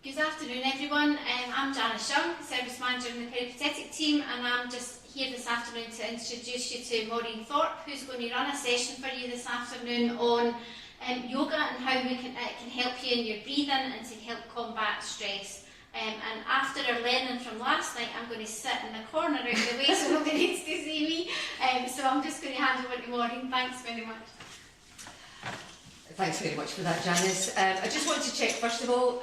Good afternoon everyone, I'm Janice Young, Service Manager in the Peripatetic team, and I'm just here this afternoon to introduce you to Maureen Thorpe, who's going to run a session for you this afternoon on yoga and how it can help you in your breathing and to help combat stress. And after our learning from last night, I'm going to sit in the corner out of the way so nobody needs to see me. So I'm just going to hand over to Maureen. Thanks very much. Thanks very much for that, Janice. I just want to check, first of all,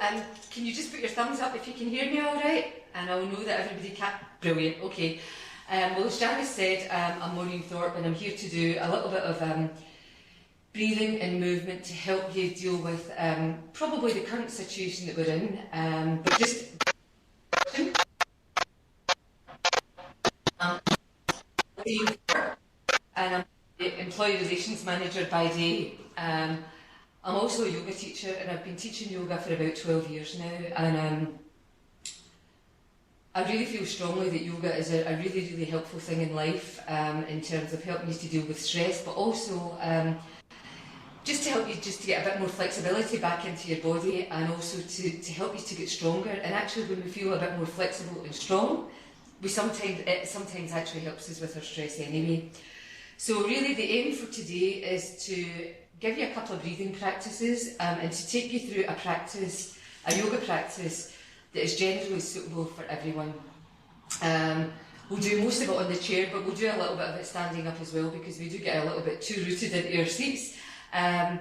can you just put your thumbs up if you can hear me all right? And I'll know that everybody can. Brilliant, okay. Well, as Janice said, I'm Maureen Thorpe, and I'm here to do a little bit of breathing and movement to help you deal with probably the current situation that we're in, but just and I'm the Employee Relations Manager by day. I'm also a yoga teacher, and I've been teaching yoga for about 12 years now, and I really feel strongly that yoga is a really, really helpful thing in life in terms of helping you to deal with stress, but also just to help you just to get a bit more flexibility back into your body, and also to help you to get stronger. And actually, when we feel a bit more flexible and strong, it sometimes actually helps us with our stress anyway. So really the aim for today is to give you a couple of breathing practices and to take you through a yoga practice that is generally suitable for everyone. We'll do most of it on the chair, but we'll do a little bit of it standing up as well, because we do get a little bit too rooted into our seats. But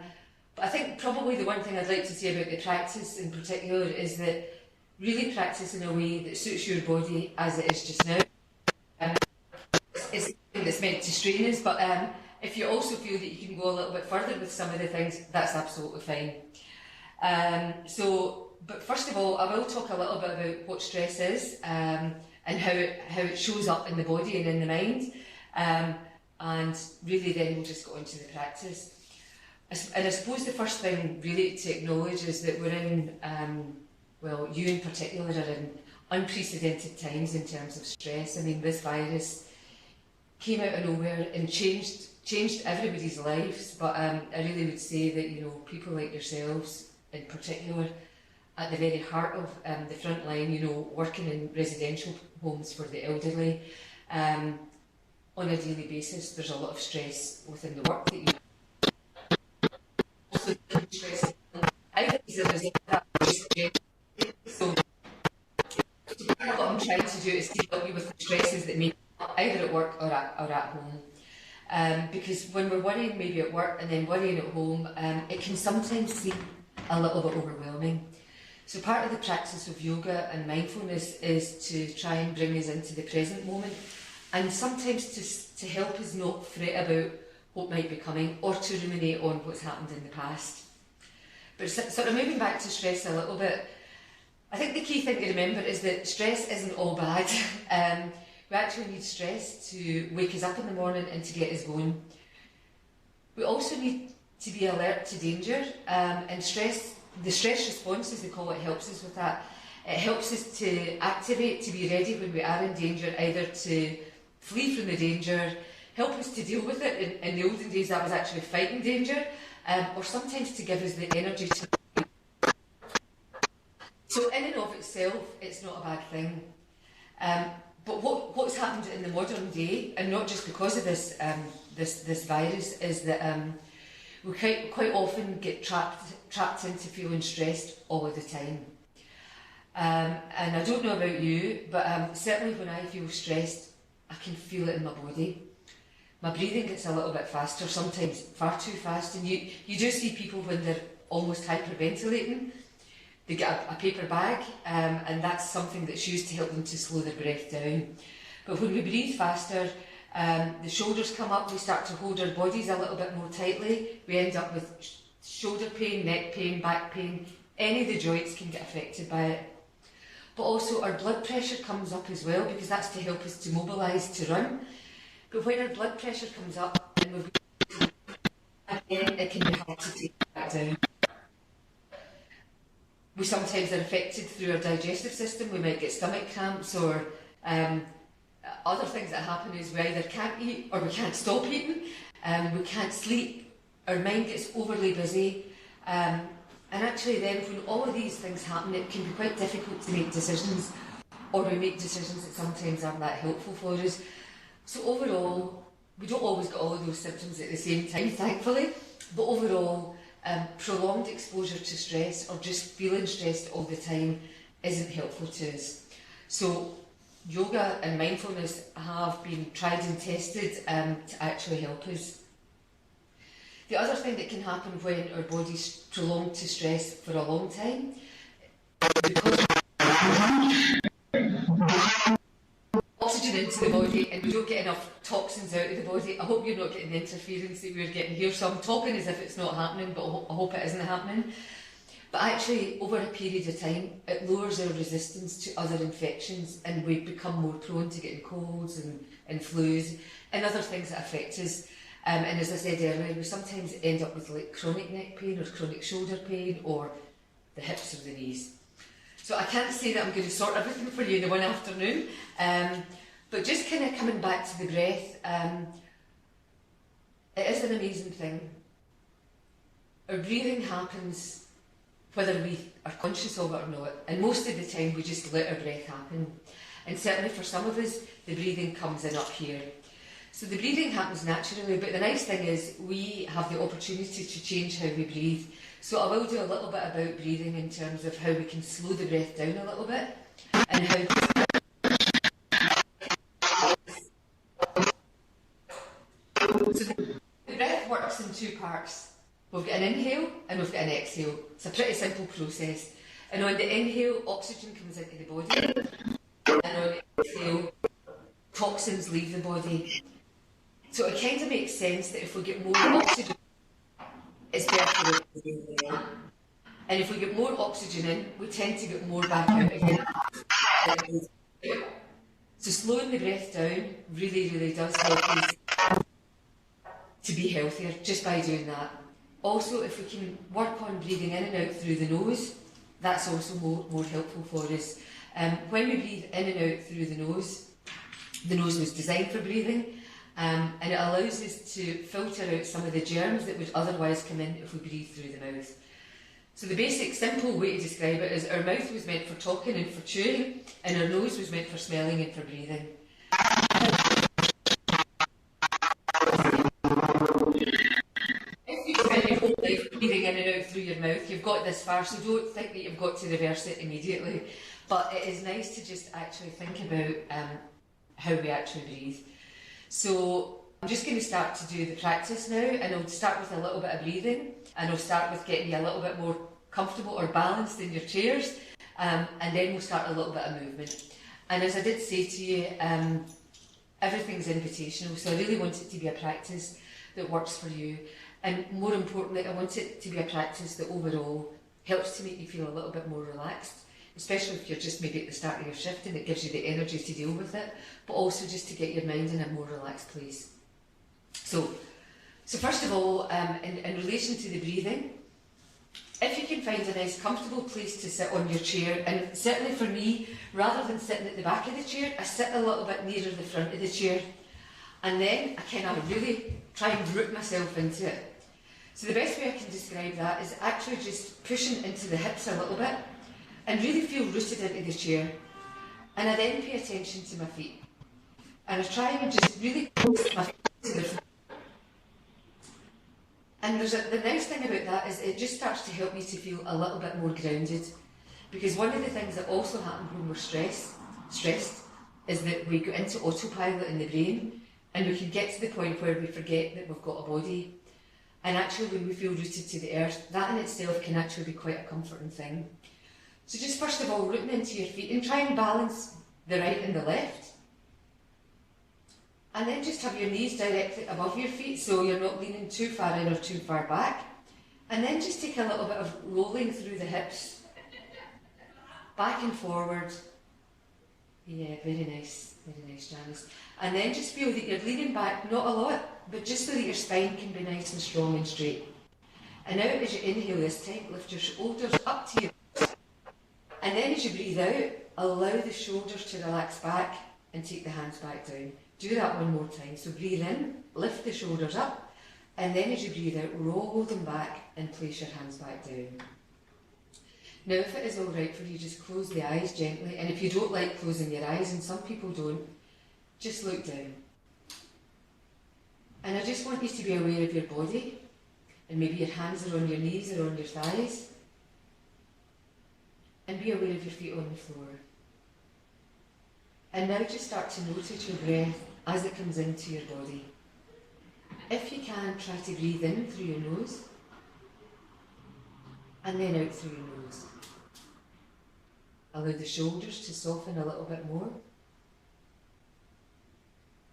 I think probably the one thing I'd like to say about the practice in particular is that really practice in a way that suits your body as it is just now. It's something that's meant to strain us, but if you also feel that you can go a little bit further with some of the things, that's absolutely fine. But first of all, I will talk a little bit about what stress is and how it shows up in the body and in the mind, and really then we'll just go on to the practice. And I suppose the first thing really to acknowledge is that we're in, well, you in particular are in unprecedented times in terms of stress. I mean, this virus came out of nowhere and changed everybody's lives, but I really would say that, you know, people like yourselves in particular, at the very heart of the front line, you know, working in residential homes for the elderly, on a daily basis, there's a lot of stress within the work that you do. Also, stress so what I'm trying to do is to help you with the stresses that may either at work or at home. Because when we're worrying maybe at work and then worrying at home, it can sometimes seem a little bit overwhelming. So part of the practice of yoga and mindfulness is to try and bring us into the present moment, and sometimes to help us not fret about what might be coming or to ruminate on what's happened in the past. But sort of moving back to stress a little bit, I think the key thing to remember is that stress isn't all bad. We actually need stress to wake us up in the morning and to get us going. We also need to be alert to danger, and the stress response, as they call it, helps us with that. It helps us to activate, to be ready when we are in danger, either to flee from the danger, help us to deal with it. In the olden days that was actually fighting danger, or sometimes to give us the energy to... So in and of itself, it's not a bad thing. But what's happened in the modern day, and not just because of this this virus, is that we quite often get trapped into feeling stressed all of the time. And I don't know about you, but certainly when I feel stressed, I can feel it in my body. My breathing gets a little bit faster, sometimes far too fast, and you do see people when they're almost hyperventilating. They get a paper bag, and that's something that's used to help them to slow their breath down. But when we breathe faster, the shoulders come up, we start to hold our bodies a little bit more tightly. We end up with shoulder pain, neck pain, back pain. Any of the joints can get affected by it. But also our blood pressure comes up as well, because that's to help us to mobilise to run. But when our blood pressure comes up, and it can be hard to take it back down. We sometimes are affected through our digestive system. We might get stomach cramps, or other things that happen is we either can't eat or we can't stop eating. We can't sleep. Our mind gets overly busy, and And actually then when all of these things happen, it can be quite difficult to make decisions, or we make decisions that sometimes aren't that helpful for us. So overall, we don't always get all of those symptoms at the same time, thankfully, but overall, prolonged exposure to stress or just feeling stressed all the time isn't helpful to us. So yoga and mindfulness have been tried and tested to actually help us. The other thing that can happen when our body's prolonged to stress for a long time, because oxygen into the body and we don't get enough toxins out of the body. I hope you're not getting the interference that we're getting here. So I'm talking as if it's not happening, but I hope it isn't happening. But actually, over a period of time, it lowers our resistance to other infections and we become more prone to getting colds and flus and other things that affect us. And as I said earlier, we sometimes end up with like chronic neck pain or chronic shoulder pain or the hips or the knees. So I can't say that I'm going to sort everything for you in the one afternoon, but just kind of coming back to the breath, it is an amazing thing. Our breathing happens whether we are conscious of it or not, and most of the time we just let our breath happen. And certainly for some of us, the breathing comes in up here. So the breathing happens naturally, but the nice thing is we have the opportunity to change how we breathe. So I will do a little bit about breathing in terms of how we can slow the breath down a little bit and how so the breath works in two parts. We've got an inhale and we've got an exhale. It's a pretty simple process. And on the inhale, oxygen comes into the body, and on the exhale, toxins leave the body. So it kind of makes sense that if we get more oxygen, it's better for the breathing. And if we get more oxygen in, we tend to get more back out again. So slowing the breath down really, really does help us to be healthier just by doing that. Also, if we can work on breathing in and out through the nose, that's also more helpful for us. When we breathe in and out through the nose was designed for breathing, and it allows us to filter out some of the germs that would otherwise come in if we breathe through the mouth. So the basic, simple way to describe it is our mouth was meant for talking and for chewing, and our nose was meant for smelling and for breathing. If you spend your whole life breathing in and out through your mouth, you've got this far, so don't think that you've got to reverse it immediately. But it is nice to just actually think about how we actually breathe. So I'm just going to start to do the practice now, and I'll start with a little bit of breathing, and I'll start with getting you a little bit more comfortable or balanced in your chairs, and then we'll start a little bit of movement. And as I did say to you, everything's invitational, so I really want it to be a practice that works for you. And more importantly, I want it to be a practice that overall helps to make you feel a little bit more relaxed, especially if you're just maybe at the start of your shift and it gives you the energy to deal with it, but also just to get your mind in a more relaxed place. So first of all, in relation to the breathing, if you can find a nice comfortable place to sit on your chair, and certainly for me, rather than sitting at the back of the chair, I sit a little bit nearer the front of the chair, and then I kind of really try and root myself into it. So the best way I can describe that is actually just pushing into the hips a little bit, and really feel rooted into the chair. And I then pay attention to my feet. And I try and just really close my feet to the floor. And the nice thing about that is it just starts to help me to feel a little bit more grounded. Because one of the things that also happens when we're stressed is that we go into autopilot in the brain, and we can get to the point where we forget that we've got a body. And actually when we feel rooted to the earth, that in itself can actually be quite a comforting thing. So just first of all, rooting into your feet and try and balance the right and the left. And then just have your knees directly above your feet so you're not leaning too far in or too far back. And then just take a little bit of rolling through the hips, back and forward. Yeah, very nice, Janice. And then just feel that you're leaning back, not a lot, but just so that your spine can be nice and strong and straight. And now as you inhale this time, lift your shoulders up to your chest. And then as you breathe out, allow the shoulders to relax back and take the hands back down. Do that one more time. So breathe in, lift the shoulders up, and then as you breathe out, roll them back and place your hands back down. Now if it is alright for you, just close the eyes gently, and if you don't like closing your eyes, and some people don't, just look down. And I just want you to be aware of your body, and maybe your hands are on your knees or on your thighs, and be aware of your feet on the floor. And now just start to notice your breath as it comes into your body. If you can, try to breathe in through your nose, and then out through your nose. Allow the shoulders to soften a little bit more.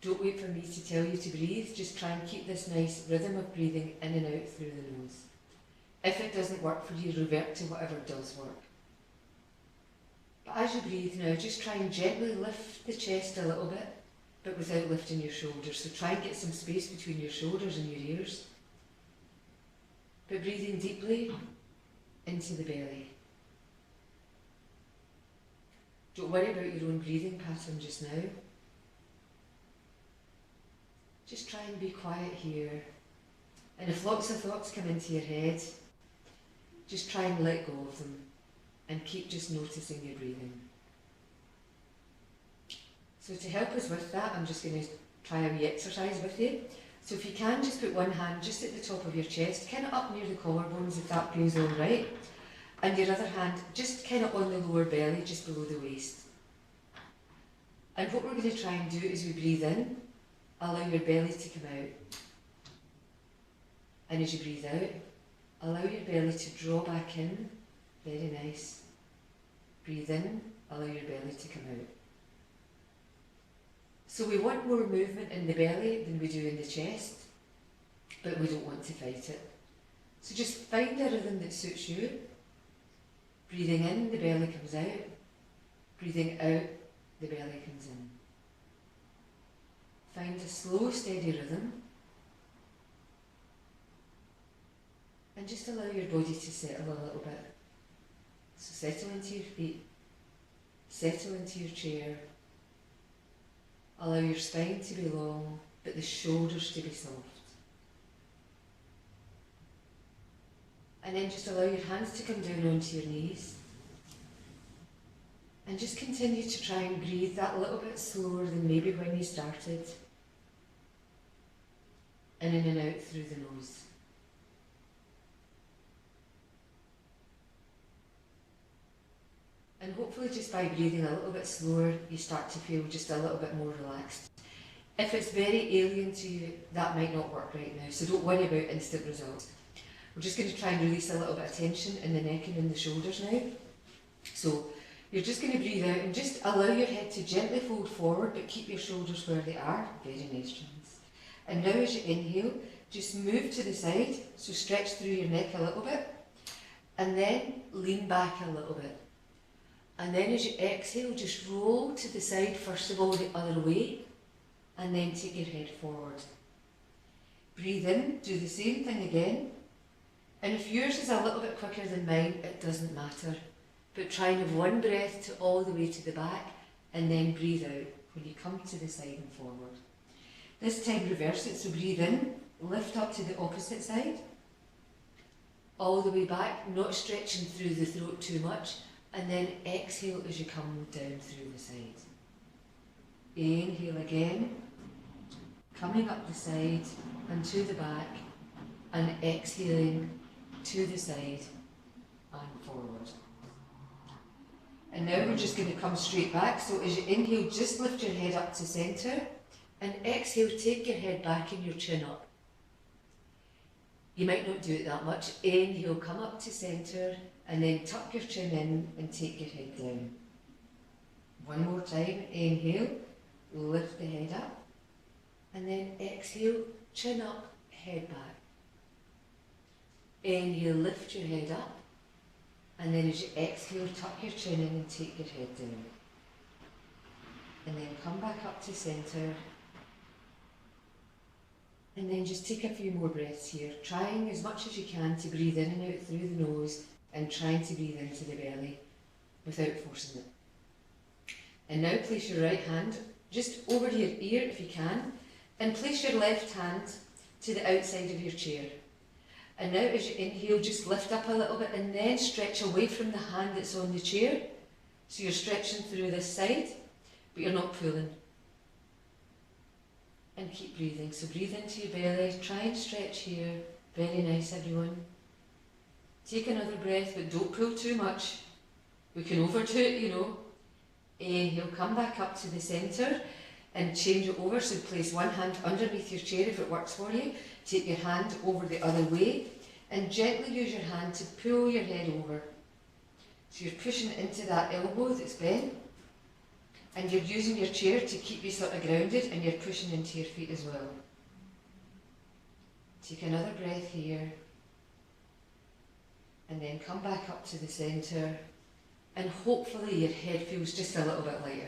Don't wait for me to tell you to breathe, just try and keep this nice rhythm of breathing in and out through the nose. If it doesn't work for you, revert to whatever does work. But as you breathe now, just try and gently lift the chest a little bit, but without lifting your shoulders. So try and get some space between your shoulders and your ears. But breathing deeply into the belly. Don't worry about your own breathing pattern just now. Just try and be quiet here. And if lots of thoughts come into your head, just try and let go of them and keep just noticing your breathing. So to help us with that, I'm just going to try a wee exercise with you. So if you can, just put one hand just at the top of your chest, kind of up near the collarbones if that feels all right. And your other hand just kind of on the lower belly, just below the waist. And what we're going to try and do is we breathe in, allow your belly to come out. And as you breathe out, allow your belly to draw back in. Very nice. Breathe in, allow your belly to come out. So we want more movement in the belly than we do in the chest, but we don't want to fight it. So just find a rhythm that suits you. Breathing in, the belly comes out. Breathing out, the belly comes in. Find a slow, steady rhythm. And just allow your body to settle a little bit. So settle into your feet. Settle into your chair. Allow your spine to be long, but the shoulders to be soft. And then just allow your hands to come down onto your knees. And just continue to try and breathe that little bit slower than maybe when you started. And in and out through the nose. And hopefully just by breathing a little bit slower, you start to feel just a little bit more relaxed. If it's very alien to you, that might not work right now, so don't worry about instant results. We're just going to try and release a little bit of tension in the neck and in the shoulders now. So you're just going to breathe out and just allow your head to gently fold forward, but keep your shoulders where they are. Very nice, Trans. And now as you inhale, just move to the side, so stretch through your neck a little bit, and then lean back a little bit. And then as you exhale, just roll to the side, first of all the other way, and then take your head forward. Breathe in, do the same thing again. And if yours is a little bit quicker than mine, it doesn't matter. But try and have one breath to all the way to the back, and then breathe out when you come to the side and forward. This time reverse it, so breathe in, lift up to the opposite side, all the way back, not stretching through the throat too much, and then exhale as you come down through the side. Inhale again, coming up the side and to the back, and exhaling to the side and forward. And now we're just going to come straight back, so as you inhale, just lift your head up to centre, and exhale, take your head back and your chin up. You might not do it that much. Inhale, come up to centre, and then tuck your chin in and take your head down. One more time, inhale, lift the head up, and then exhale, chin up, head back. Inhale, lift your head up, and then as you exhale, tuck your chin in and take your head down. And then come back up to centre, and then just take a few more breaths here, trying as much as you can to breathe in and out through the nose, and trying to breathe into the belly without forcing it. And now place your right hand just over your ear if you can, and place your left hand to the outside of your chair. And now as you inhale, just lift up a little bit and then stretch away from the hand that's on the chair. So you're stretching through this side, but you're not pulling. And keep breathing. So breathe into your belly, try and stretch here. Very nice, everyone. Take another breath, but don't pull too much. We can overdo it, you know. Inhale, come back up to the centre and change it over. So place one hand underneath your chair if it works for you. Take your hand over the other way and gently use your hand to pull your head over. So you're pushing into that elbow that's bent, and you're using your chair to keep you sort of grounded, and you're pushing into your feet as well. Take another breath here, and then come back up to the centre, and hopefully your head feels just a little bit lighter.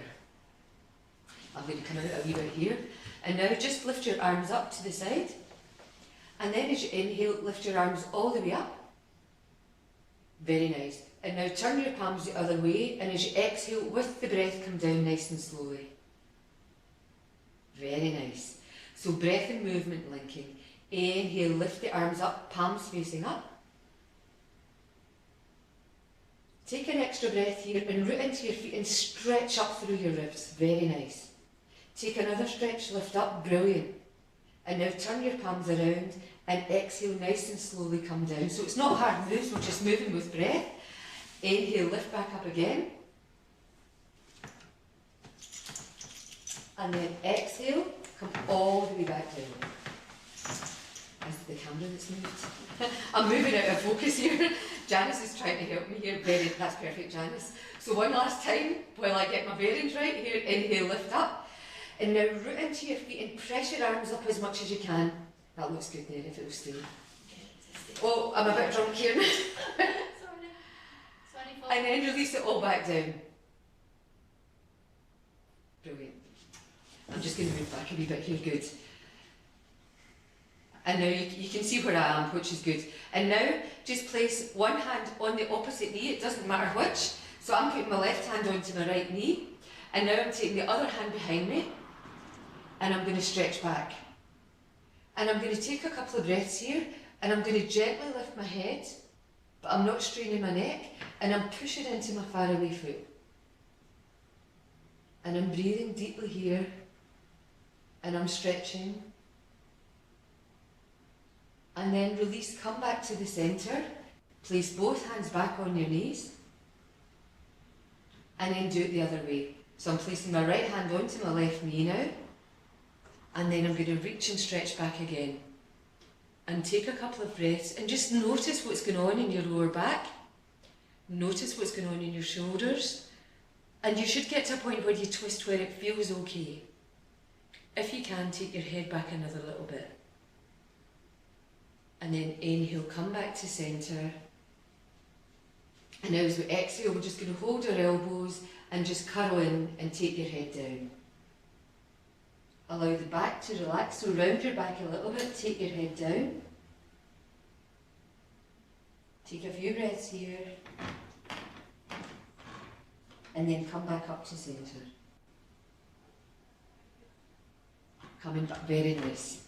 I'm going to come out a wee bit here, and now just lift your arms up to the side, and then as you inhale, lift your arms all the way up. Very nice. And now turn your palms the other way, and as you exhale, with the breath, come down nice and slowly. Very nice. So breath and movement linking. Inhale, lift the arms up, palms facing up. Take an extra breath here and root into your feet and stretch up through your ribs. Very nice. Take another stretch, lift up, brilliant. And now turn your palms around and exhale nice and slowly, come down. So it's not hard moves, we're just moving with breath. Inhale, lift back up again. And then exhale, come all the way back down. Is it the camera that's moved? I'm moving out of focus here. Janice is trying to help me here. That's perfect, Janice. So one last time, while I get my bearings right here, inhale, lift up. And now root into your feet and press your arms up as much as you can. That looks good there, if it will stay. Oh, I'm a bit drunk here. And then release it all back down. Brilliant. I'm just going to move back a wee bit here, good. And now you can see where I am, which is good. And now just place one hand on the opposite knee, it doesn't matter which. So I'm putting my left hand onto my right knee, and now I'm taking the other hand behind me, and I'm going to stretch back. And I'm going to take a couple of breaths here, and I'm going to gently lift my head, but I'm not straining my neck, and I'm pushing into my far away foot. And I'm breathing deeply here, and I'm stretching. And then release, come back to the centre, place both hands back on your knees, and then do it the other way. So I'm placing my right hand onto my left knee now, and then I'm going to reach and stretch back again. And take a couple of breaths and just notice what's going on in your lower back. Notice what's going on in your shoulders. And you should get to a point where you twist where it feels okay. If you can, take your head back another little bit. And then inhale, come back to centre. And now as we exhale, we're just going to hold our elbows and just curl in and take your head down. Allow the back to relax, so round your back a little bit, take your head down. Take a few breaths here. And then come back up to centre. Coming back, very nice.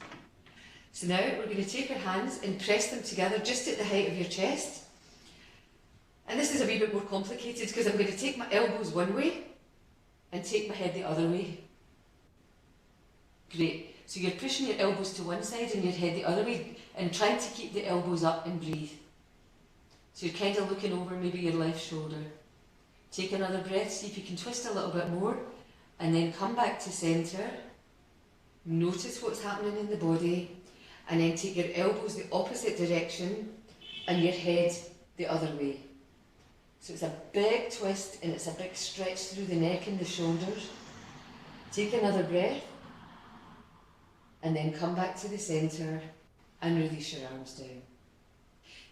So now we're going to take our hands and press them together just at the height of your chest. And this is a wee bit more complicated because I'm going to take my elbows one way and take my head the other way. Great. So you're pushing your elbows to one side and your head the other way and trying to keep the elbows up and breathe. So you're kind of looking over maybe your left shoulder. Take another breath, see if you can twist a little bit more, and then come back to centre. Notice what's happening in the body, and then take your elbows the opposite direction and your head the other way. So it's a big twist and it's a big stretch through the neck and the shoulders. Take another breath, and then come back to the centre and release your arms down.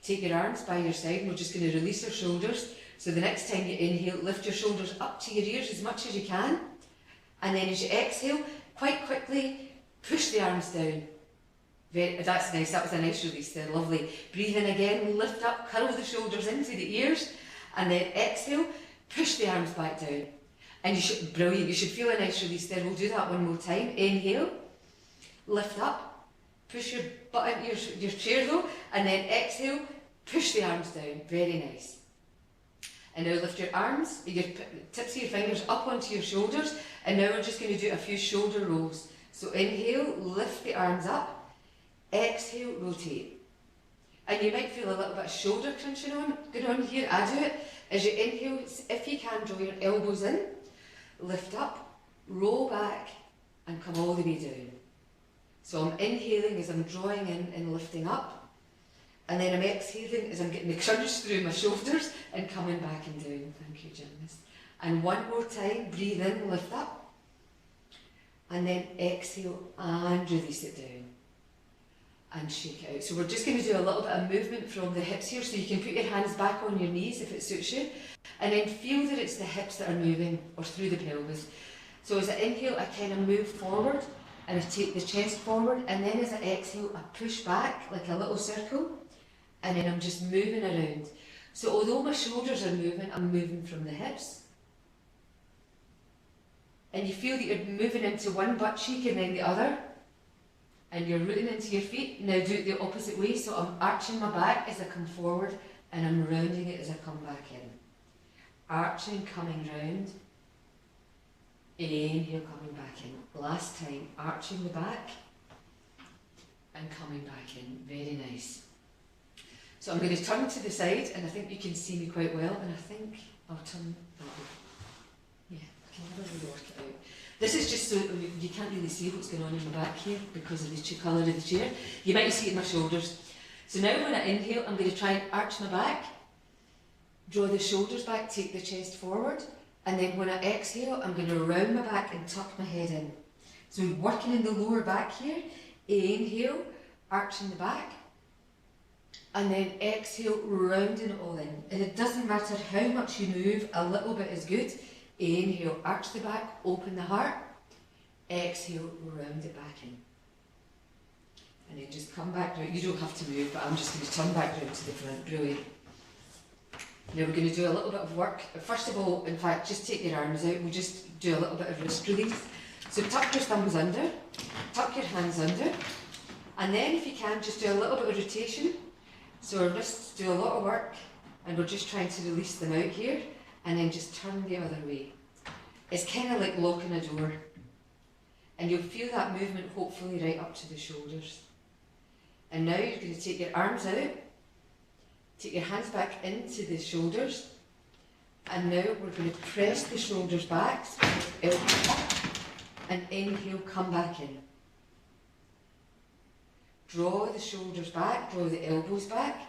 Take your arms by your side and we're just going to release our shoulders. So the next time you inhale, lift your shoulders up to your ears as much as you can. And then as you exhale, quite quickly, push the arms down. That's nice, that was a nice release there, lovely. Breathe in again, lift up, curl the shoulders into the ears. And then exhale, push the arms back down. And you should, brilliant, you should feel a nice release there. We'll do that one more time. Inhale, lift up, Push your butt into your chair though, and then exhale, push the arms down, very nice. And now lift your arms, your tips of your fingers up onto your shoulders, and now we're just going to do a few shoulder rolls. So inhale, lift the arms up, exhale, rotate. And you might feel a little bit of shoulder crunching going on here. I do it. As you inhale, if you can, draw your elbows in, lift up, roll back, and come all the way down. So I'm inhaling as I'm drawing in and lifting up. And then I'm exhaling as I'm getting the crunch through my shoulders and coming back and down. Thank you, gymnast. And one more time, breathe in, lift up. And then exhale and release it down. And shake it out. So we're just going to do a little bit of movement from the hips here, so you can put your hands back on your knees if it suits you. And then feel that it's the hips that are moving, or through the pelvis. So as I inhale, I kind of move forward, and I take the chest forward, and then as I exhale, I push back like a little circle. And then I'm just moving around. So although my shoulders are moving, I'm moving from the hips. And you feel that you're moving into one butt cheek and then the other. And you're rooting into your feet. Now do it the opposite way. So I'm arching my back as I come forward, and I'm rounding it as I come back in. Arching, coming round. Inhale, coming back in. Last time, arching the back and coming back in. Very nice. So I'm going to turn to the side, and I think you can see me quite well, and I think I'll turn that way. Yeah, I can never really work it out. This is just so you can't really see what's going on in the back here because of the colour of the chair. You might see it in my shoulders. So now when I inhale, I'm going to try and arch my back, draw the shoulders back, take the chest forward, and then when I exhale, I'm going to round my back and tuck my head in. So working in the lower back here, inhale, arching the back, and then exhale, rounding it all in. And it doesn't matter how much you move, a little bit is good. Inhale, arch the back, open the heart. Exhale, round it back in. And then just come back round. You don't have to move, but I'm just going to turn back round to the front. Brilliant. Now we're going to do a little bit of work. First of all, in fact, just take your arms out. We'll just do a little bit of wrist release. So tuck your thumbs under, tuck your hands under, and then if you can, just do a little bit of rotation. So our wrists do a lot of work, and we're just trying to release them out here, and then just turn the other way. It's kind of like locking a door. And you'll feel that movement hopefully right up to the shoulders. And now you're going to take your arms out, take your hands back into the shoulders, and now we're going to press the shoulders back, elbows up, and inhale, come back in. Draw the shoulders back, draw the elbows back,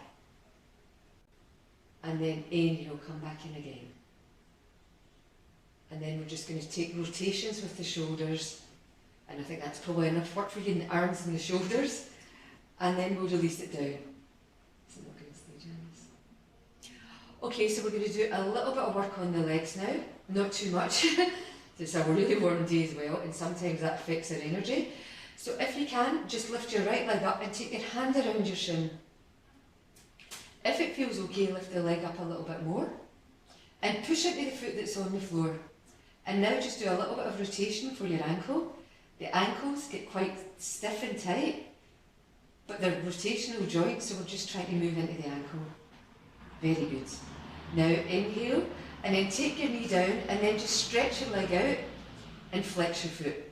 and then inhale, come back in again. And then we're just going to take rotations with the shoulders, and I think that's probably enough work for you in the arms and the shoulders, and then we'll release it down. Okay, so we're going to do a little bit of work on the legs now, not too much. It's a really warm day as well, and sometimes that affects our energy. So if you can, just lift your right leg up and take your hand around your shin. If it feels okay, lift the leg up a little bit more and push into the foot that's on the floor. And now just do a little bit of rotation for your ankle. The ankles get quite stiff and tight, but they're rotational joints, so we're just trying to move into the ankle. Very good. Now inhale, and then take your knee down, and then just stretch your leg out and flex your foot.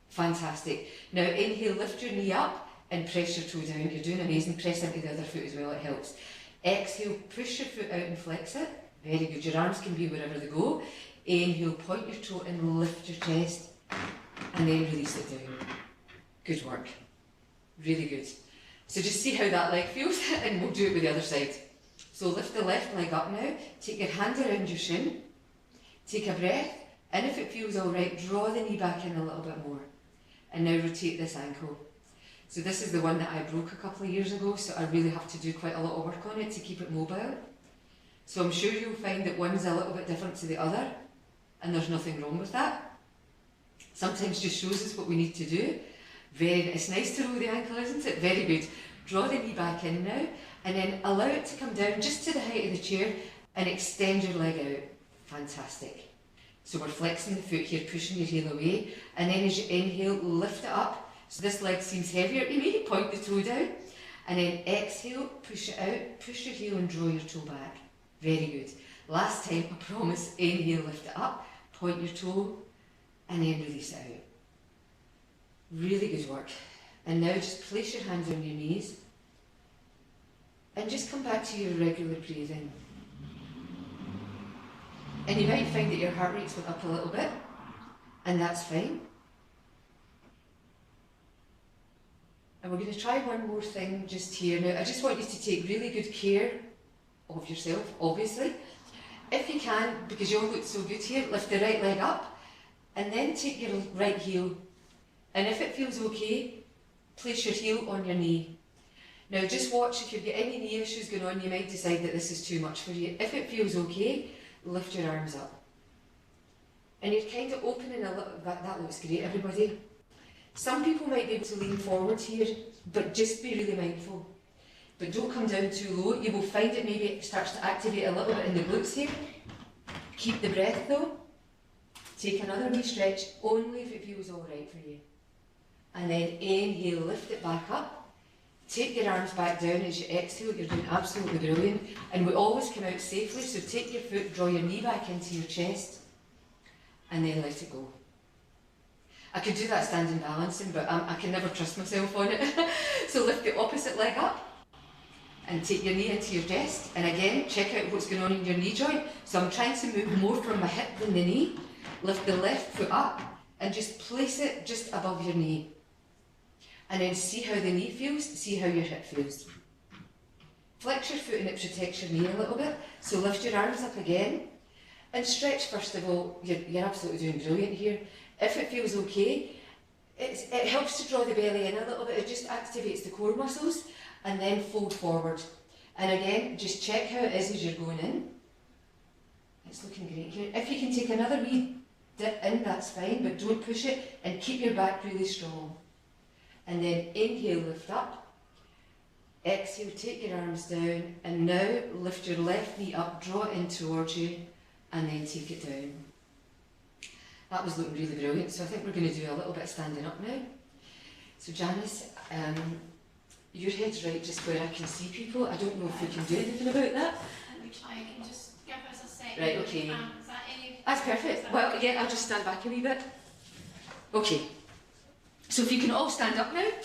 Fantastic. Now inhale, lift your knee up and press your toe down. You're doing amazing. Press into the other foot as well, it helps. Exhale, push your foot out and flex it. Very good. Your arms can be wherever they go. Inhale, point your toe and lift your chest, and then release it down. Good work. Really good. So just see how that leg feels, and we'll do it with the other side. So lift the left leg up now, take your hand around your shin, take a breath, and if it feels alright, draw the knee back in a little bit more. And now rotate this ankle. So this is the one that I broke a couple of years ago, so I really have to do quite a lot of work on it to keep it mobile. So I'm sure you'll find that one's a little bit different to the other, and there's nothing wrong with that. Sometimes just shows us what we need to do. It's nice to roll the ankle, isn't it? Very good. Draw the knee back in now, and then allow it to come down just to the height of the chair and extend your leg out. Fantastic. So we're flexing the foot here, pushing your heel away, and then as you inhale, lift it up, So this leg seems heavier. You maybe point the toe down, and then exhale, push it out, push your heel and draw your toe back. Very good. Last time, I promise, inhale, lift it up, point your toe, and then release it out. Really good work. And now just place your hands on your knees, and just come back to your regular breathing. And you might find that your heart rate's went up a little bit, and that's fine. And we're going to try one more thing just here. Now, I just want you to take really good care of yourself, obviously. If you can, because you all look so good here, lift the right leg up, and then take your right heel. And if it feels okay, place your heel on your knee. Now, just watch, if you've got any knee issues going on, you might decide that this is too much for you. If it feels okay, lift your arms up. And you're kind of opening a little, that looks great, everybody. Some people might be able to lean forward here, but just be really mindful. But don't come down too low. You will find it maybe it starts to activate a little bit in the glutes here. Keep the breath though. Take another wee stretch, only if it feels all right for you. And then inhale, lift it back up. Take your arms back down as you exhale. You're doing absolutely brilliant. And we always come out safely, so take your foot, draw your knee back into your chest, and then let it go. I could do that standing balancing, but I can never trust myself on it. So lift the opposite leg up and take your knee into your chest. And again, check out what's going on in your knee joint. So I'm trying to move more from my hip than the knee. Lift the left foot up and just place it just above your knee. And then see how the knee feels, see how your hip feels. Flex your foot and it protects your knee a little bit. So lift your arms up again and stretch first of all. You're absolutely doing brilliant here. If it feels okay, it helps to draw the belly in a little bit. It just activates the core muscles, and then fold forward. And again, just check how it is as you're going in. It's looking great here. If you can take another wee dip in, that's fine, but don't push it, and keep your back really strong. And then inhale, lift up. Exhale, take your arms down, and now lift your left knee up, draw it in towards you, and then take it down. That was looking really brilliant, so I think we're going to do a little bit of standing up now. So Janice, your head's right just where I can see people. I don't know if we can do anything about that. Let me try, I can just give us a second. Right, okay. Is that any? That's perfect. Well, yeah, I'll just stand back a wee bit. Okay. So if you can all stand up now. Right,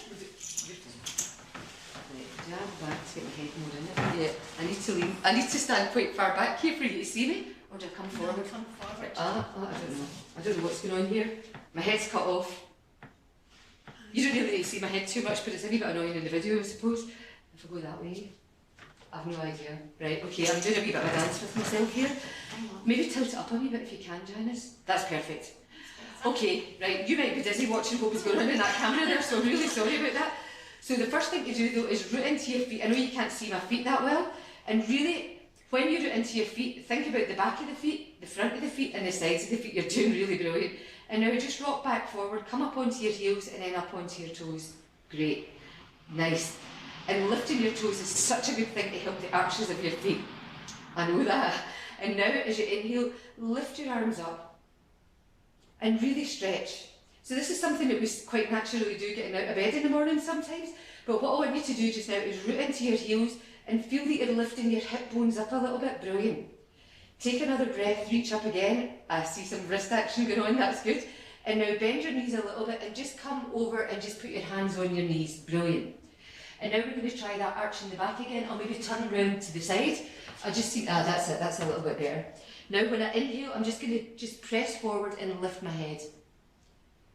jab back to get my head more in it. Yeah, I need to stand quite far back here for you to see me. Or do I come forward? Come forward. I don't know. I don't know what's going on here. My head's cut off. You don't really see my head too much, but it's a wee bit annoying in the video, I suppose. If I go that way, I've no idea. Right, okay, I'm doing a wee bit of a dance with myself here. Maybe tilt it up a wee bit if you can, Janice. That's perfect. Okay, right, you might be dizzy watching what was going on in that camera there, so I'm really sorry about that. So the first thing to do though is root into your feet. I know you can't see my feet that well, and really, when you root into your feet, think about the back of the feet, the front of the feet and the sides of the feet. You're doing really brilliant. And now just rock back forward, come up onto your heels and then up onto your toes. Great. Nice. And lifting your toes is such a good thing to help the arches of your feet. I know that. And now as you inhale, lift your arms up and really stretch. So this is something that we quite naturally do getting out of bed in the morning sometimes. But what I want you to do just now is root into your heels and feel that you're lifting your hip bones up a little bit. Brilliant. Take another breath, reach up again. I see some wrist action going on, that's good. And now bend your knees a little bit and just come over and just put your hands on your knees. Brilliant. And now we're going to try that arch in the back again. I'll maybe turn around to the side. I'll just see, that's it, that's a little bit better. Now when I inhale, I'm just going to just press forward and lift my head.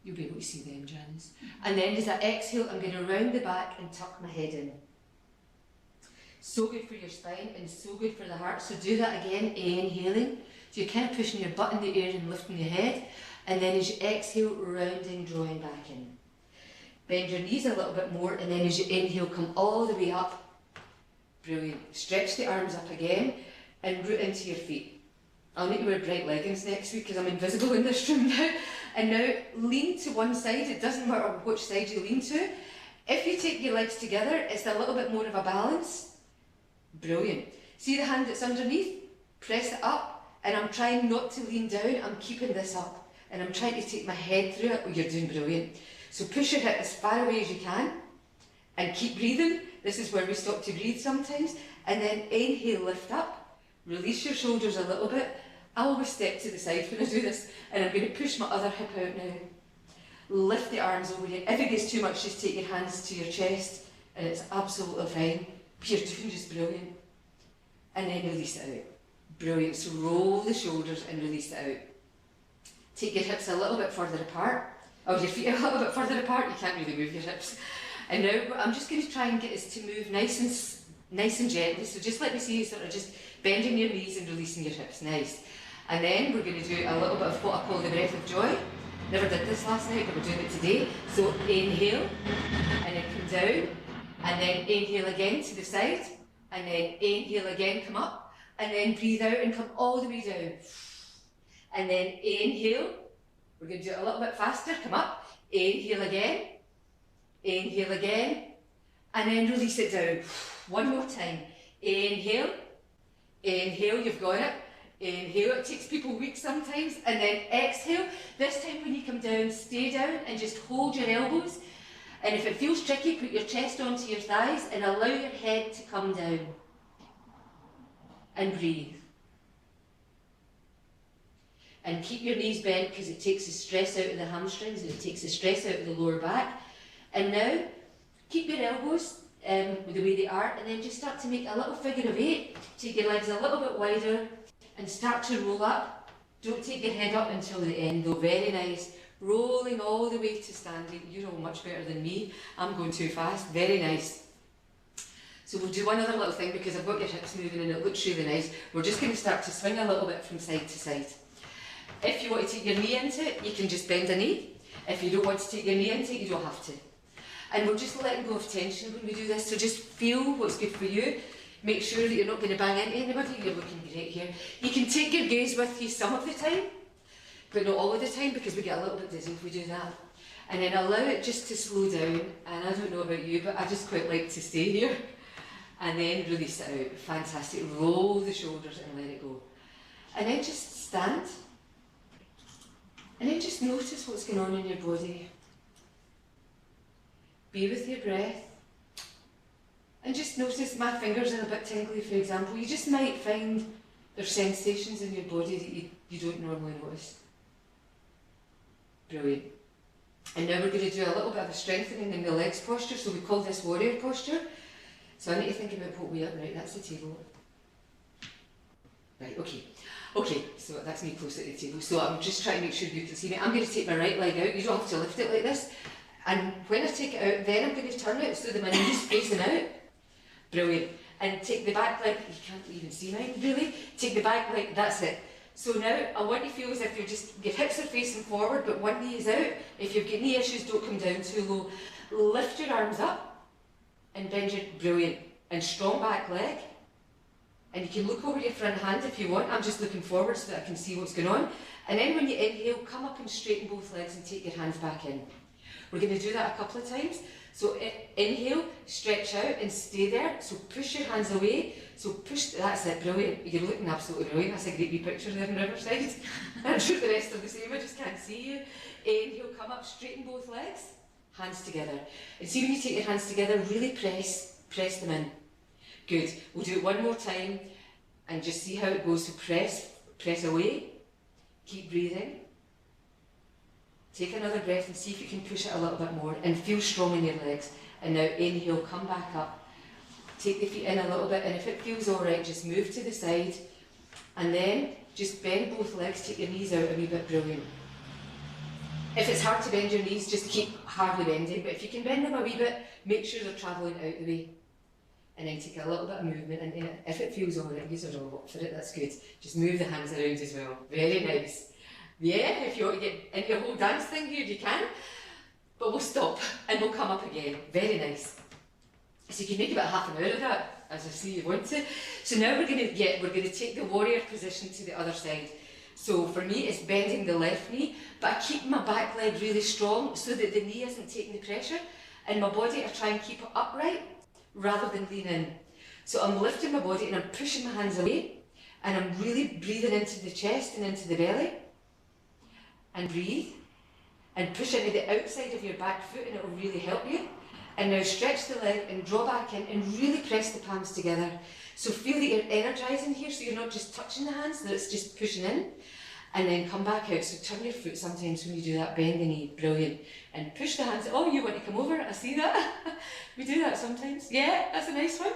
You'll be able to see them, Janice. And then as I exhale, I'm going to round the back and tuck my head in. So good for your spine and so good for the heart. So do that again, inhaling. So you're kind of pushing your butt in the air and lifting your head. And then as you exhale, rounding, drawing back in. Bend your knees a little bit more, and then as you inhale, come all the way up. Brilliant. Stretch the arms up again and root into your feet. I'll need to wear bright leggings next week because I'm invisible in this room now. And now lean to one side. It doesn't matter which side you lean to. If you take your legs together, it's a little bit more of a balance. Brilliant. See the hand that's underneath? Press it up, and I'm trying not to lean down. I'm keeping this up, and I'm trying to take my head through it. Oh, you're doing brilliant. So push your hip as far away as you can and keep breathing. This is where we stop to breathe sometimes. And then inhale, lift up, release your shoulders a little bit. I always step to the side when I do this, and I'm going to push my other hip out now. Lift the arms over you. If it gets too much, just take your hands to your chest, and it's absolutely fine. You're doing just brilliant. And then release it out. Brilliant. So roll the shoulders and release it out. Take your hips a little bit further apart, or your feet a little bit further apart. You can't really move your hips. And now I'm just going to try and get us to move nice and gently. So just let me see you sort of just bending your knees and releasing your hips. Nice. And then we're going to do a little bit of what I call the breath of joy. Never did this last night, but we're doing it today. So inhale, and then come down, and then inhale again to the side, and then inhale again, come up, and then breathe out and come all the way down. And then inhale, we're going to do it a little bit faster, come up, inhale again, and then release it down. One more time. Inhale, you've got it. Inhale, it takes people weeks sometimes, and then exhale. This time when you come down, stay down and just hold your elbows. And if it feels tricky, put your chest onto your thighs and allow your head to come down. And breathe. And keep your knees bent because it takes the stress out of the hamstrings and it takes the stress out of the lower back. And now, keep your elbows the way they are, and then just start to make a little figure of 8. Take your legs a little bit wider and start to roll up. Don't take your head up until the end though, very nice. Rolling all the way to standing. You're all much better than me. I'm going too fast, very nice. So we'll do one other little thing because I've got your hips moving and it looks really nice. We're just going to start to swing a little bit from side to side. If you want to take your knee into it, you can just bend a knee. If you don't want to take your knee into it, you don't have to. And we're just letting go of tension when we do this, so just feel what's good for you. Make sure that you're not going to bang into anybody. You're looking great here. You can take your gaze with you some of the time, but not all of the time because we get a little bit dizzy if we do that. And then allow it just to slow down. And I don't know about you, but I just quite like to stay here. And then release it out. Fantastic. Roll the shoulders and let it go. And then just stand. And then just notice what's going on in your body. Be with your breath. And just notice my fingers are a bit tingly, for example. You just might find there's sensations in your body that you don't normally notice. Brilliant. And now we're going to do a little bit of a strengthening in the legs posture. So we call this warrior posture. So I need to think about what we are. Right, that's the table. Right, okay. Okay, so that's me close to the table. So I'm just trying to make sure you can see me. I'm going to take my right leg out. You don't have to lift it like this. And when I take it out, then I'm going to turn it so that my knee is facing out. Brilliant. And take the back leg, you can't even see mine really. Take the back leg, that's it. So now I want you to feel as if your hips are facing forward, but one knee is out. If you've got knee issues, don't come down too low. Lift your arms up and bend your, brilliant. And strong back leg. And you can look over your front hand if you want. I'm just looking forward so that I can see what's going on. And then when you inhale, come up and straighten both legs and take your hands back in. We're going to do that a couple of times. So inhale, stretch out and stay there. So push your hands away. So push, that's it, brilliant. You're looking absolutely brilliant. That's a great wee picture there in Riverside. I'm sure the rest are the same, I just can't see you. Inhale, come up, straighten both legs, hands together. And see when you take your hands together, really press them in. Good. We'll do it one more time and just see how it goes. So press away, keep breathing. Take another breath and see if you can push it a little bit more and feel strong in your legs. And now inhale, come back up. Take the feet in a little bit, and if it feels alright, just move to the side. And then just bend both legs, take your knees out a wee bit, brilliant. If it's hard to bend your knees, just keep hardly bending, but if you can bend them a wee bit, make sure they're travelling out the way. And then take a little bit of movement into it. If it feels alright, you are all up for it, that's good. Just move the hands around as well, very nice. Yeah, if you want to get into your whole dance thing here, you can. But we'll stop and we'll come up again. Very nice. So you can make about half an hour of that, as I see you want to. So now we're going to take the warrior position to the other side. So for me, it's bending the left knee, but I keep my back leg really strong so that the knee isn't taking the pressure, and my body, I try and keep it upright rather than lean in. So I'm lifting my body and I'm pushing my hands away, and I'm really breathing into the chest and into the belly. And breathe. and push into the outside of your back foot, and it will really help you. And now stretch the leg and draw back in and really press the palms together. So feel that you're energising here, so you're not just touching the hands, that it's just pushing in. And then come back out. So turn your foot sometimes when you do that, bend the knee, brilliant. And push the hands. Oh, you want to come over? I see that. We do that sometimes. Yeah, that's a nice one.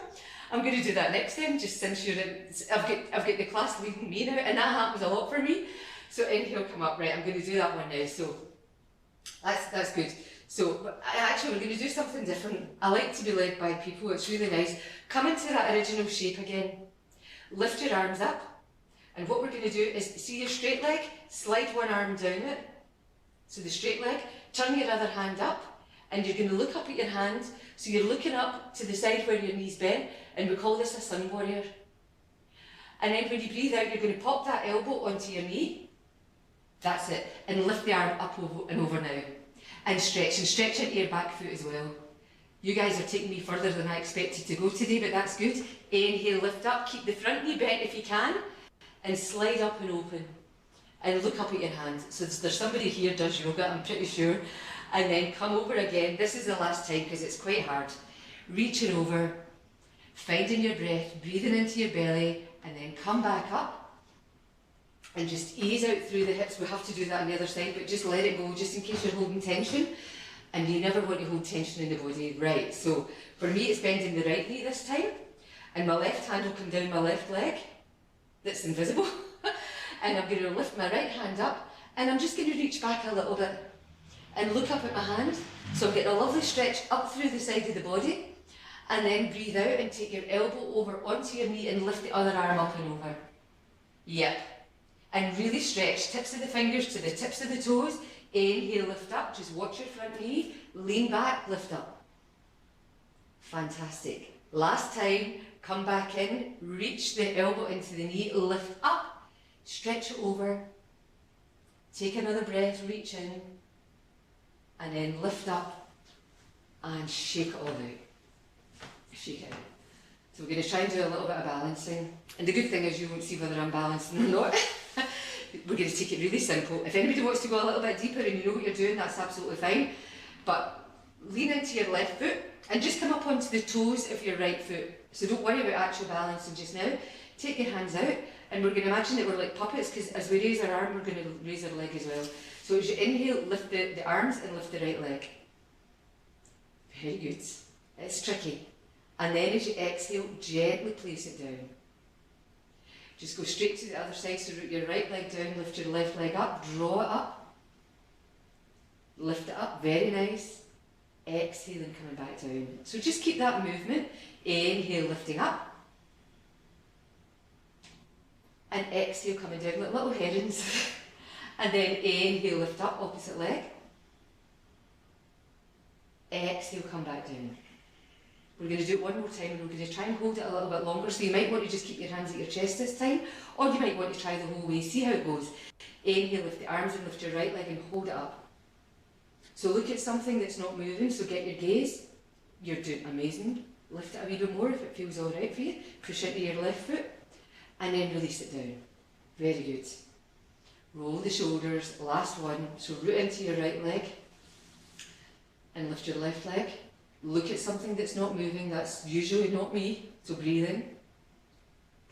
I'm going to do that next time, just since you're in, I've got the class leading me now, and that happens a lot for me. So inhale, come up, right, I'm going to do that one now, so that's good. So actually we're going to do something different. I like to be led by people, it's really nice. Come into that original shape again, lift your arms up, and what we're going to do is, see your straight leg, slide one arm down it, so the straight leg, turn your other hand up, and you're going to look up at your hand, so you're looking up to the side where your knee's bent, and we call this a sun warrior. And then when you breathe out, you're going to pop that elbow onto your knee, that's it, and lift the arm up and over now. And stretch into your back foot as well. You guys are taking me further than I expected to go today, but that's good. Inhale, lift up, keep the front knee bent if you can, and slide up and open. And look up at your hand. So there's somebody here who does yoga, I'm pretty sure. And then come over again. This is the last time because it's quite hard. Reaching over, finding your breath, breathing into your belly, and then come back up. And just ease out through the hips. We have to do that on the other side, but just let it go, just in case you're holding tension. And you never want to hold tension in the body. Right, so for me it's bending the right knee this time, and my left hand will come down my left leg, that's invisible. And I'm going to lift my right hand up, and I'm just going to reach back a little bit, and look up at my hand. So I'm getting a lovely stretch up through the side of the body, and then breathe out and take your elbow over onto your knee and lift the other arm up and over. Yep. And really stretch, tips of the fingers to the tips of the toes. Inhale, lift up, just watch your front knee, lean back, lift up. Fantastic. Last time, come back in, reach the elbow into the knee, lift up, stretch it over, take another breath, reach in, and then lift up and shake it all out. Shake it out. So we're going to try and do a little bit of balancing. And the good thing is you won't see whether I'm balancing or not. We're going to take it really simple. If anybody wants to go a little bit deeper and you know what you're doing, that's absolutely fine. But lean into your left foot and just come up onto the toes of your right foot. So don't worry about actual balancing just now. Take your hands out, and we're going to imagine that we're like puppets, because as we raise our arm, we're going to raise our leg as well. So as you inhale, lift the arms and lift the right leg. Very good. It's tricky. And then as you exhale, gently place it down. Just go straight to the other side, so root your right leg down, lift your left leg up, draw it up, lift it up, very nice. Exhale and coming back down. So just keep that movement. Inhale, lifting up. And exhale, coming down like little herons. And then inhale, lift up, opposite leg. Exhale, come back down. We're going to do it one more time, and we're going to try and hold it a little bit longer. So you might want to just keep your hands at your chest this time, or you might want to try the whole way. See how it goes. Inhale, lift the arms and lift your right leg and hold it up. So look at something that's not moving, so get your gaze. You're doing amazing. Lift it a wee bit more if it feels all right for you. Push into your left foot, and then release it down. Very good. Roll the shoulders, last one. So root into your right leg, and lift your left leg. Look at something that's not moving, that's usually not me, so breathe in.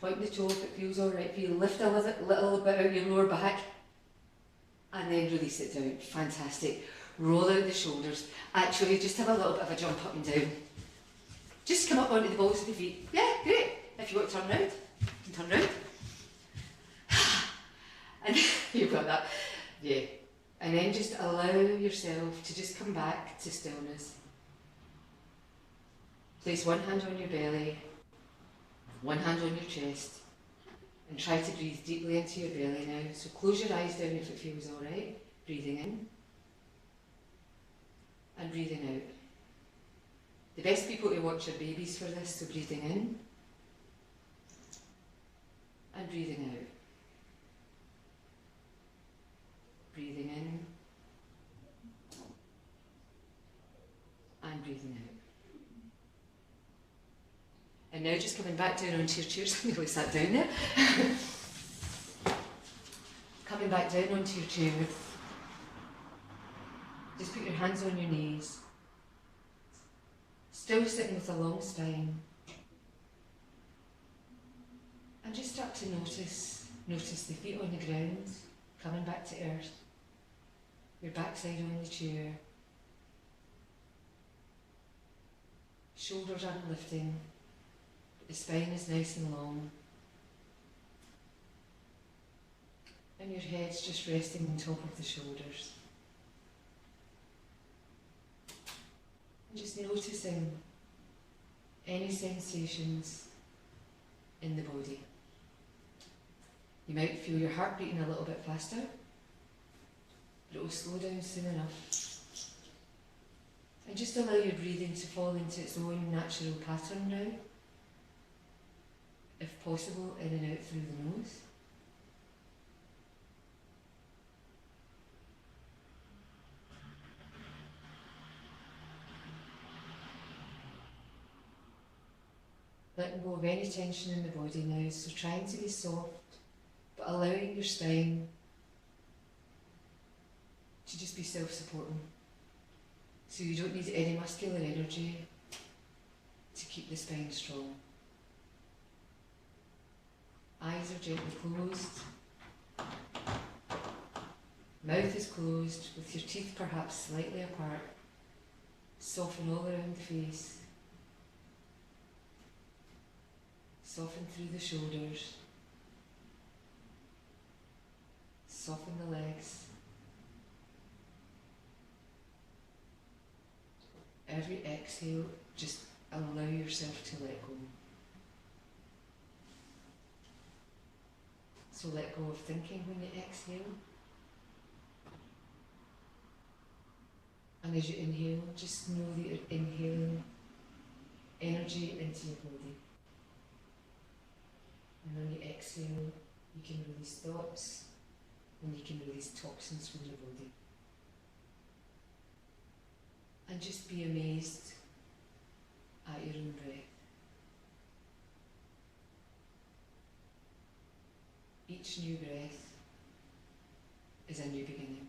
Point the toe if it feels alright for you, lift a little bit out your lower back, and then release it down. Fantastic. Roll out the shoulders. Actually, just have a little bit of a jump up and down. Just come up onto the balls of the feet. Yeah, great. If you want to turn round, you can turn round. And you've got that. Yeah. And then just allow yourself to just come back to stillness. Place one hand on your belly, one hand on your chest, and try to breathe deeply into your belly now. So close your eyes down if it feels alright. Breathing in and breathing out. The best people to watch are babies for this, so breathing in and breathing out. Breathing in and breathing out. And now just coming back down onto your chairs. I nearly sat down there. Coming back down onto your chair. Just put your hands on your knees. Still sitting with a long spine. And just start to notice the feet on the ground, coming back to earth. Your backside on the chair. Shoulders aren't lifting, but the spine is nice and long. And your head's just resting on top of the shoulders. And just noticing any sensations in the body. You might feel your heart beating a little bit faster, but it will slow down soon enough. And just allow your breathing to fall into its own natural pattern now. If possible, in and out through the nose. Letting go of any tension in the body now, so trying to be soft, but allowing your spine to just be self-supporting. So you don't need any muscular energy to keep the spine strong. Eyes are gently closed. Mouth is closed, with your teeth perhaps slightly apart. Soften all around the face. Soften through the shoulders. Soften the legs. Every exhale, just allow yourself to let go. So let go of thinking when you exhale. And as you inhale, just know that you're inhaling energy into your body. And when you exhale, you can release thoughts and you can release toxins from your body. And just be amazed at your own breath. Each new breath is a new beginning.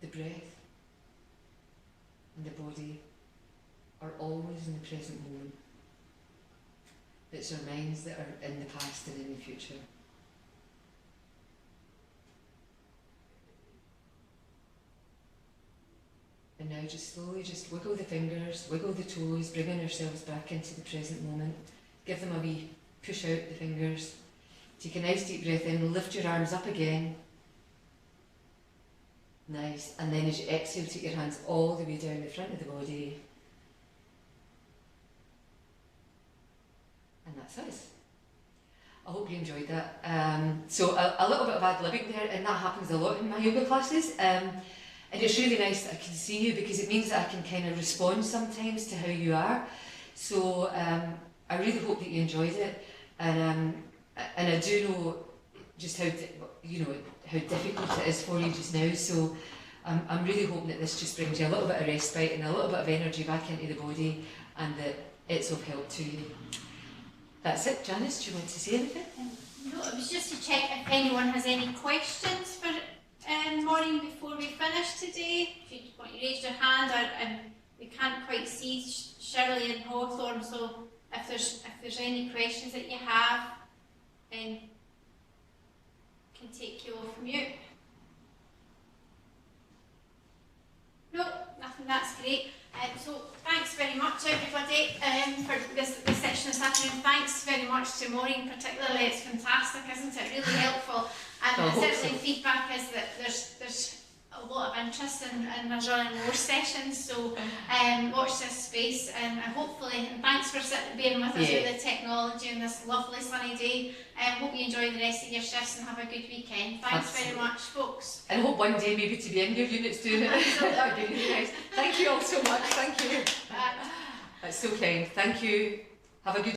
The breath and the body are always in the present moment. It's our minds that are in the past and in the future. And now just slowly just wiggle the fingers, wiggle the toes, bringing ourselves back into the present moment. Give them a wee push out the fingers. Take a nice deep breath in, lift your arms up again. Nice. And then as you exhale, take your hands all the way down the front of the body. And that's us. I hope you enjoyed that. So a little bit of ad-libbing there, and that happens a lot in my yoga classes. And it's really nice that I can see you, because it means that I can kind of respond sometimes to how you are. So I really hope that you enjoyed it, and I do know just how how difficult it is for you just now. So I'm really hoping that this just brings you a little bit of respite and a little bit of energy back into the body, and that it's of help to you. That's it. Janice, do you want to say anything? No, it was just to check if anyone has any questions for Maureen before we finish today. If you want to raise your hand, or we can't quite see Shirley and Hawthorne, so if there's any questions that you have, then can take you off mute. No, nothing. That's great. So thanks very much everybody for this session this afternoon. Thanks very much to Maureen particularly. It's fantastic, isn't it? Really helpful. And certainly feedback is that there's a lot of interest in us running more sessions. So watch this space, and hopefully, and thanks for being with us with the technology on this lovely sunny day. Hope you enjoy the rest of your shifts and have a good weekend. Thanks very much, folks. And hope one day maybe to be in your units doing it. That would be really nice. Thank you all so much. Thank you. That's so kind. Thank you. Have a good